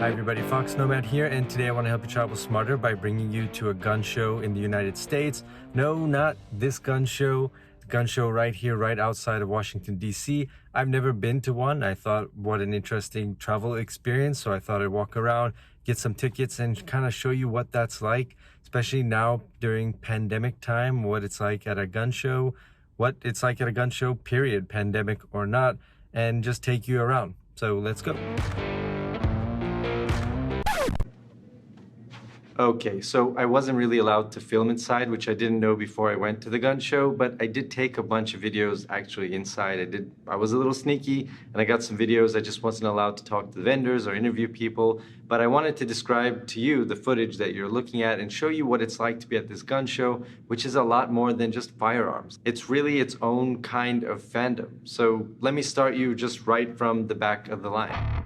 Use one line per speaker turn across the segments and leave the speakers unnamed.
Hi everybody, foXnoMad here, and today I want to help you travel smarter by bringing you to a gun show in the United States. No, not this gun show. The gun show right here, right outside of Washington D.C. I've never been to one. I thought what an interesting travel experience, so I thought I'd walk around, get some tickets, and kind of show you what that's like, especially now during pandemic time, what it's like at a gun show, what it's like at a gun show, period, pandemic or not, and just take you around. So let's go. Okay, so I wasn't really allowed to film inside, which I didn't know before I went to the gun show, but I did take a bunch of videos actually inside. I was a little sneaky and I got some videos. I just wasn't allowed to talk to the vendors or interview people, but I wanted to describe to you the footage that you're looking at and show you what it's like to be at this gun show, which is a lot more than just firearms. It's really its own kind of fandom. So let me start you just right from the back of the line.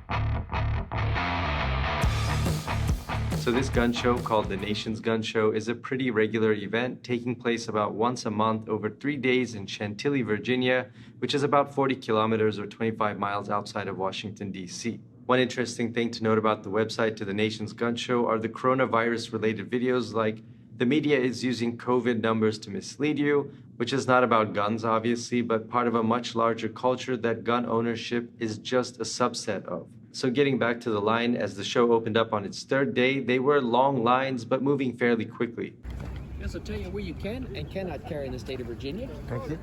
So this gun show, called the Nation's Gun Show, is a pretty regular event taking place about once a month over 3 days in Chantilly, Virginia, which is about 40 kilometers or 25 miles outside of Washington, D.C. One interesting thing to note about the website to the Nation's Gun Show are the coronavirus-related videos, like the media is using COVID numbers to mislead you, which is not about guns, obviously, but part of a much larger culture that gun ownership is just a subset of. So getting back to the line, as the show opened up on its third day, they were long lines, but moving fairly quickly.
Yes, I'll tell you where you can and cannot carry in the state of Virginia.
Thank you.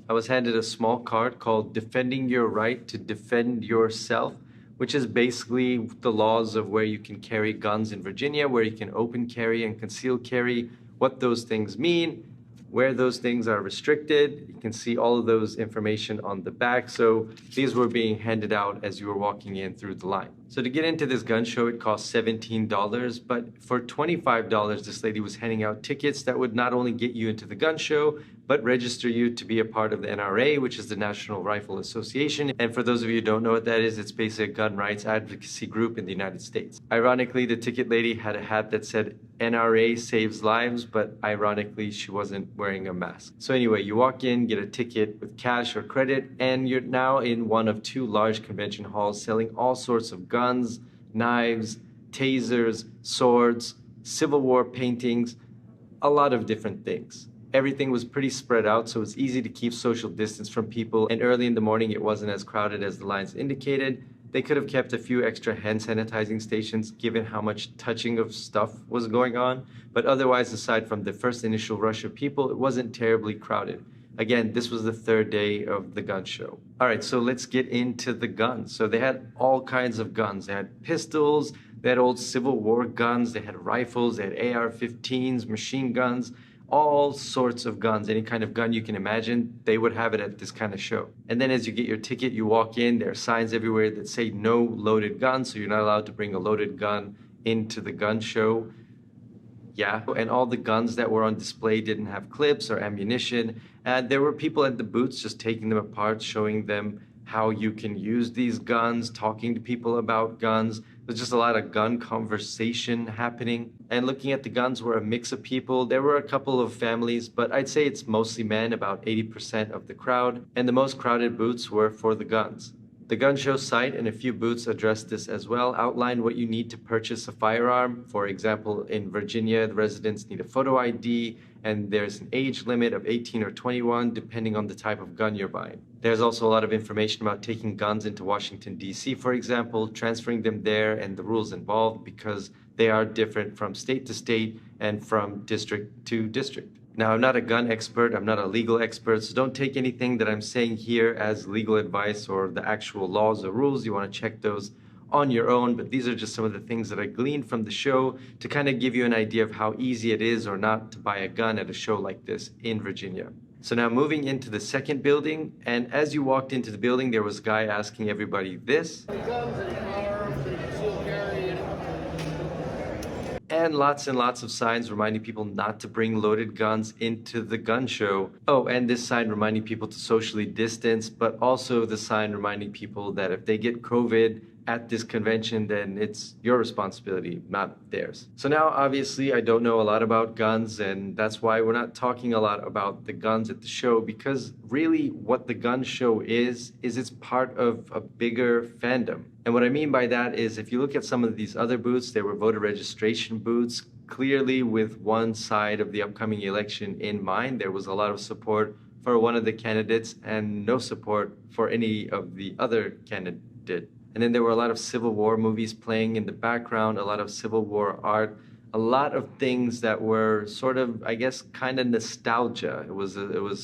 I was handed a small card called Defending Your Right to Defend Yourself, which is basically the laws of where you can carry guns in Virginia, where you can open carry and concealed carry, what those things mean, where those things are restricted. You can see all of those information on the back. So these were being handed out as you were walking in through the line. So to get into this gun show, it cost $17, but for $25, this lady was handing out tickets that would not only get you into the gun show, but register you to be a part of the NRA, which is the National Rifle Association. And for those of you who don't know what that is, it's basically a gun rights advocacy group in the United States. Ironically, the ticket lady had a hat that said NRA saves lives, but ironically, she wasn't wearing a mask. So anyway, you walk in, get a ticket with cash or credit, and you're now in one of two large convention halls selling all sorts of guns, knives, tasers, swords, Civil War paintings, a lot of different things. Everything was pretty spread out, so it's easy to keep social distance from people, and early in the morning it wasn't as crowded as the lines indicated. They could have kept a few extra hand sanitizing stations given how much touching of stuff was going on, but otherwise, aside from the first initial rush of people, it wasn't terribly crowded. Again, this was the third day of the gun show. All right, so let's get into the guns. So they had all kinds of guns. They had pistols, they had old Civil War guns, they had rifles, they had AR-15s, machine guns, all sorts of guns. Any kind of gun you can imagine, they would have it at this kind of show. And then as you get your ticket, you walk in, there are signs everywhere that say no loaded guns, so you're not allowed to bring a loaded gun into the gun show. Yeah, and all the guns that were on display didn't have clips or ammunition. And there were people at the booths just taking them apart, showing them how you can use these guns, talking to people about guns. There's just a lot of gun conversation happening. And looking at the guns were a mix of people. There were a couple of families, but I'd say it's mostly men, about 80% of the crowd. And the most crowded booths were for the guns. The gun show site and a few booths addressed this as well, outlined what you need to purchase a firearm. For example, in Virginia, the residents need a photo ID, and there's an age limit of 18 or 21, depending on the type of gun you're buying. There's also a lot of information about taking guns into Washington, D.C., for example, transferring them there and the rules involved, because they are different from state to state and from district to district. Now, I'm not a gun expert, I'm not a legal expert, so don't take anything that I'm saying here as legal advice or the actual laws or rules. You want to check those on your own, but these are just some of the things that I gleaned from the show to kind of give you an idea of how easy it is or not to buy a gun at a show like this in Virginia. So now moving into the second building, and as you walked into the building, there was a guy asking everybody this. And lots of signs reminding people not to bring loaded guns into the gun show. Oh, and this sign reminding people to socially distance, but also the sign reminding people that if they get COVID at this convention, then it's your responsibility, not theirs. So now, obviously, I don't know a lot about guns, and that's why we're not talking a lot about the guns at the show, because really what the gun show is it's part of a bigger fandom. And what I mean by that is, if you look at some of these other booths, they were voter registration booths, clearly with one side of the upcoming election in mind. There was a lot of support for one of the candidates and no support for any of the other candidate. And then there were a lot of Civil War movies playing in the background, a lot of Civil War art, a lot of things that were sort of, I guess, kind of nostalgia. It was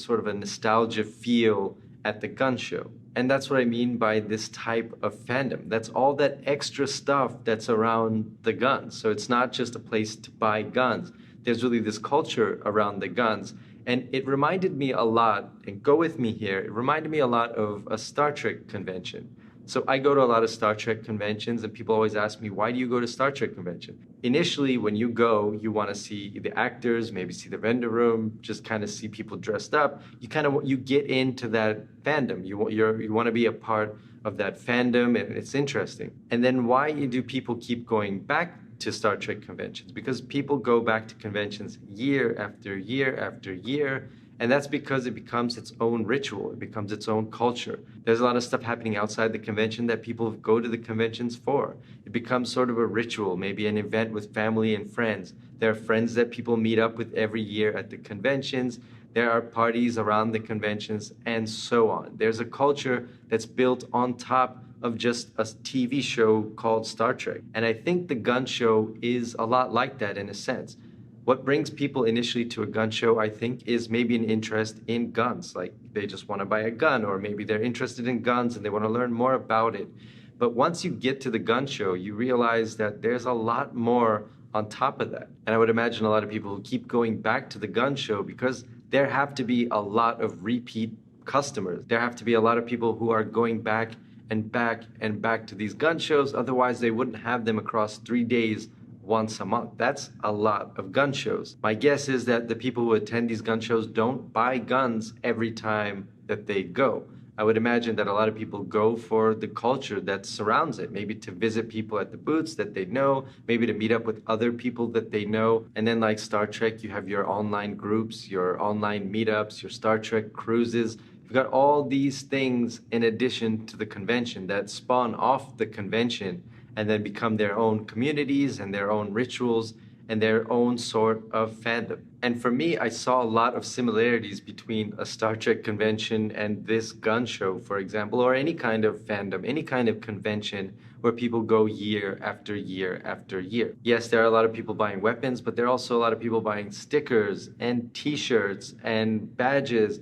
sort of a nostalgia feel at the gun show. And that's what I mean by this type of fandom. That's all that extra stuff that's around the guns. So it's not just a place to buy guns. There's really this culture around the guns. And it reminded me a lot, and go with me here, it reminded me a lot of a Star Trek convention. So I go to a lot of Star Trek conventions, and people always ask me, why do you go to Star Trek convention? Initially, when you go, you want to see the actors, maybe see the vendor room, just kind of see people dressed up. You get into that fandom. You want to be a part of that fandom, and it's interesting. And then why do people keep going back to Star Trek conventions? Because people go back to conventions year after year after year. And that's because it becomes its own ritual. It becomes its own culture. There's a lot of stuff happening outside the convention that people go to the conventions for. It becomes sort of a ritual, maybe an event with family and friends. There are friends that people meet up with every year at the conventions. There are parties around the conventions, and so on. There's a culture that's built on top of just a TV show called Star Trek. And I think the gun show is a lot like that in a sense. What brings people initially to a gun show, I think, is maybe an interest in guns. Like they just want to buy a gun, or maybe they're interested in guns and they want to learn more about it. But once you get to the gun show, you realize that there's a lot more on top of that. And I would imagine a lot of people who keep going back to the gun show because there have to be a lot of repeat customers. There have to be a lot of people who are going back and back and back to these gun shows. Otherwise, they wouldn't have them across 3 days once a month. That's a lot of gun shows. My guess is that the people who attend these gun shows don't buy guns every time that they go. I would imagine that a lot of people go for the culture that surrounds it, maybe to visit people at the booths that they know, maybe to meet up with other people that they know. And then like Star Trek, you have your online groups, your online meetups, your Star Trek cruises. You've got all these things in addition to the convention that spawn off the convention and then become their own communities and their own rituals and their own sort of fandom. And for me, I saw a lot of similarities between a Star Trek convention and this gun show, for example, or any kind of fandom, any kind of convention where people go year after year after year. Yes, there are a lot of people buying weapons, but there are also a lot of people buying stickers and t-shirts and badges,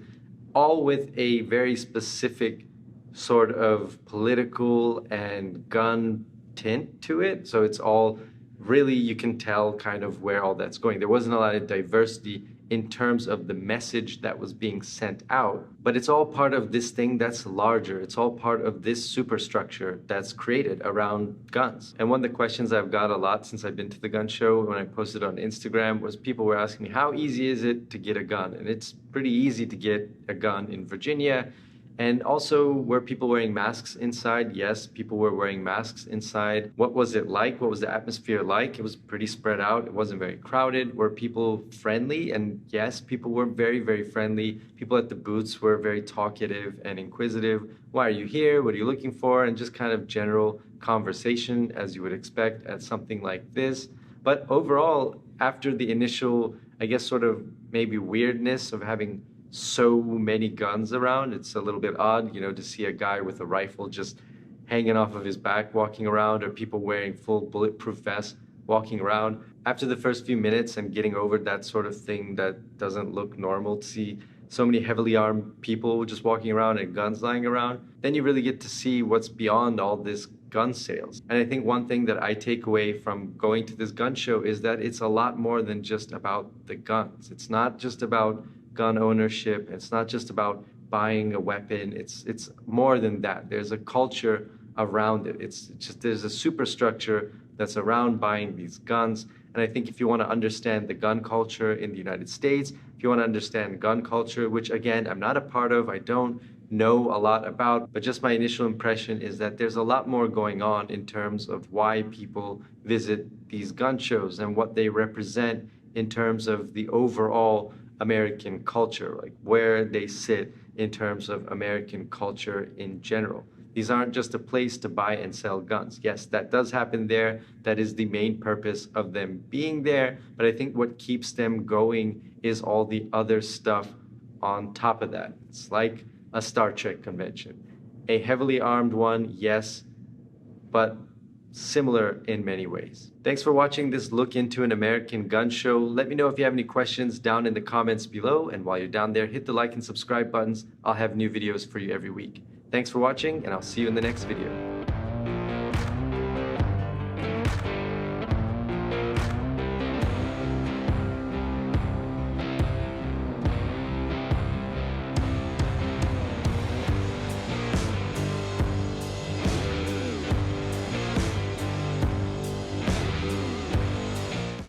all with a very specific sort of political and gun tint to it. So it's all really, you can tell kind of where all that's going. There wasn't a lot of diversity in terms of the message that was being sent out, but it's all part of this thing that's larger. It's all part of this superstructure that's created around guns. And one of the questions I've got a lot since I've been to the gun show, when I posted on Instagram, was people were asking me, how easy is it to get a gun? And it's pretty easy to get a gun in Virginia. And also, were people wearing masks inside? Yes, people were wearing masks inside. What was it like? What was the atmosphere like? It was pretty spread out. It wasn't very crowded. Were people friendly? And yes, people were very, very friendly. People at the booths were very talkative and inquisitive. Why are you here? What are you looking for? And just kind of general conversation, as you would expect at something like this. But overall, after the initial, I guess, sort of maybe weirdness of having so many guns around, it's a little bit odd, to see a guy with a rifle just hanging off of his back walking around, or people wearing full bulletproof vests walking around. After the first few minutes and getting over that sort of thing that doesn't look normal, to see so many heavily armed people just walking around and guns lying around, then you really get to see what's beyond all this gun sales. And I think one thing that I take away from going to this gun show is that it's a lot more than just about the guns. It's not just about gun ownership. It's not just about buying a weapon. It's more than that. There's a culture around it. It's just, there's a superstructure that's around buying these guns. And I think if you want to understand the gun culture in the United States, if you want to understand gun culture, which again, I'm not a part of, I don't know a lot about, but just my initial impression is that there's a lot more going on in terms of why people visit these gun shows and what they represent in terms of the overall American culture, like where they sit in terms of American culture in general. These aren't just a place to buy and sell guns. Yes, that does happen there. That is the main purpose of them being there. But I think what keeps them going is all the other stuff on top of that. It's like a Star Trek convention. A heavily armed one, yes, but similar in many ways. Thanks for watching this look into an American gun show. Let me know if you have any questions down in the comments below. And while you're down there, hit the like and subscribe buttons. I'll have new videos for you every week. Thanks for watching, and I'll see you in the next video.